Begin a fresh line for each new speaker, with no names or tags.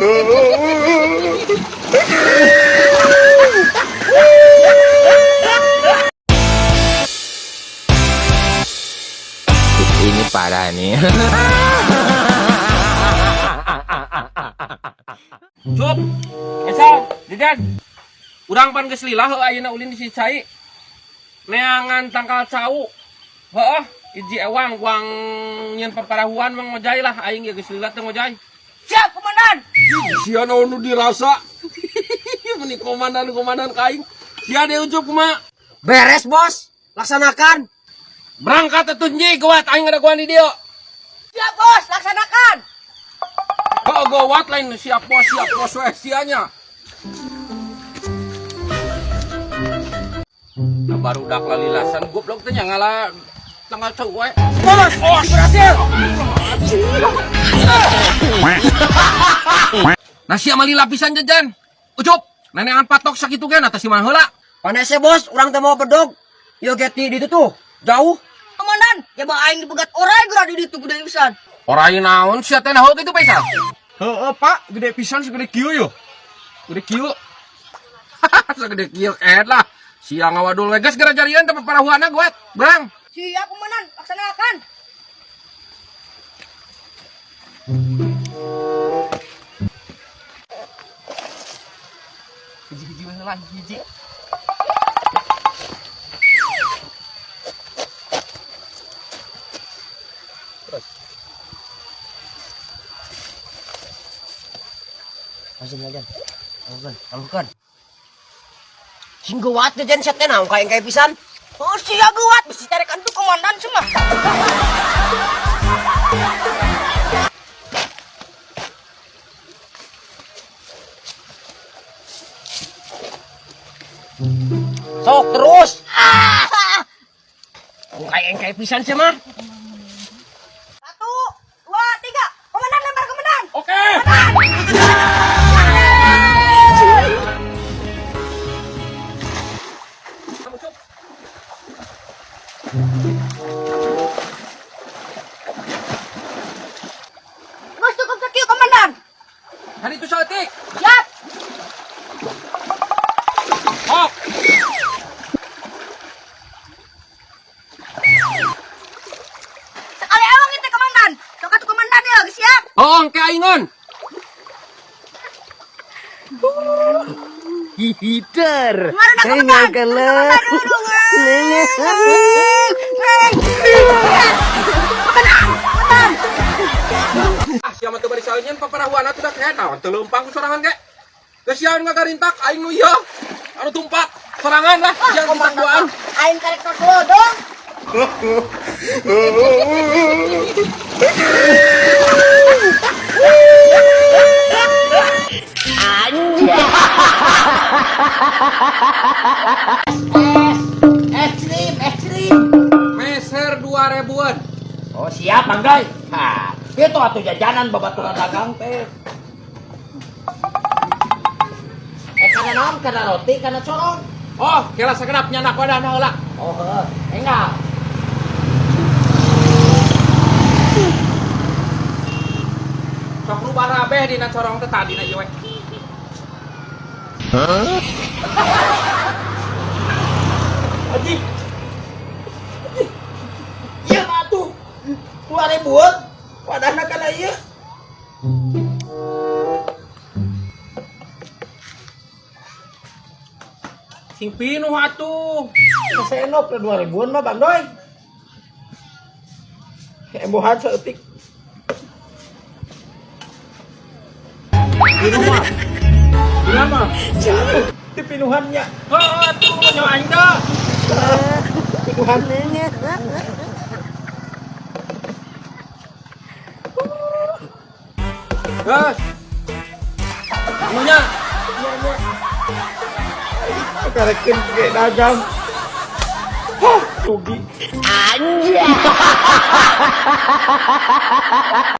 Ini parah nih.
Cup, esau, jajan. Urang pan geus lila heuh ayeuna ulin di Cicai. Neangan tangkal cau. Heuh, hiji ewang guang nyeun paparahuan Mang Mojai lah aing geus lila teh Mojai.
Siap, Komandan.
Sia nu dirasa. Meni komandan ka aing. Sia deui Cup kumaha?
Beres, Bos. Laksanakan.
Berangkat atuh nyi gawat aing ngadaguan di dieu.
Siap, Bos. Laksanakan.
Heuh gawat lain siap bos we sianya. Nah, baru dak lalilasan goblok teh nya ngala tanggal ceu we.
Bos, berhasil.
Nah sia mali lapisan jajan. Ucup, neneangan patok sakitu ge atas mana heula?
Panese, Bos. Urang teh mau bedog. Yo geti di ditu tuh. Jauh. Komandan, ya bang aing dibegat orai geura di ditu gede pisan.
Orai naon sia teh naon kitu Faisal?
Heeh, Pak, gede pisan segede kieu yo.
Gede kieu. Sagede kieu lah. Sia ngawadul we geus gara jarian teh paparahuana goet. Berang.
Siap, Komandan. Laksanakan.
Hiji-hiji we heula hiji.
Langsung jajan. Langsung. Sing geuat jajan set teh naon kayak pisan. Oh, sia geuat bisi tarekan tuh Komandan semua. Sok terus. Kayak pisan sih mah. 1, 2, 3. Komandan lempar Komandan.
Oke.
Bos cukup sekieu Komandan.
Hari itu saeutik.
Siap.
Hop.
Sekali awang itu Komandan. Sok atuh Komandan ya, geus siap.
Oh, engke aingon.
Hihitar.
Enggak kalah.
Sia mah teu bari saeunyeun paparahuana teh dak naon teu leumpang sorangan ge. Geus sia ngagarintak aing nu ieu. Anu tumpak sorangan lah jangan komandan.
Aing karek dulu dong. Ekstrim.
Meser 2000-an.
Oh siap Bang Doy. Hah, itu atuh jajanan babaturan dagang teh. Kana naon? Kana roti, kana corong.
Oh, kela sagenap nyanak wadahna heula.
Oh heuh, enggak.
Sok rubah rabeh dina corong teh tadina ieu we.
Aji. Iya mah tuh. 2000-an. Wadahna kana ieu.
Sing pinuh atuh.
Kesenop ke 2000-an mah Bang Doy. Embohan seeutik.
Pinuh. Bila mah?
Di pinuhannya.
Heuh atuh nyawa aing teh.
Pinuhan.
Gas. Anunya.
Karekin kayak dagang. Hah, rugi.
Anjay.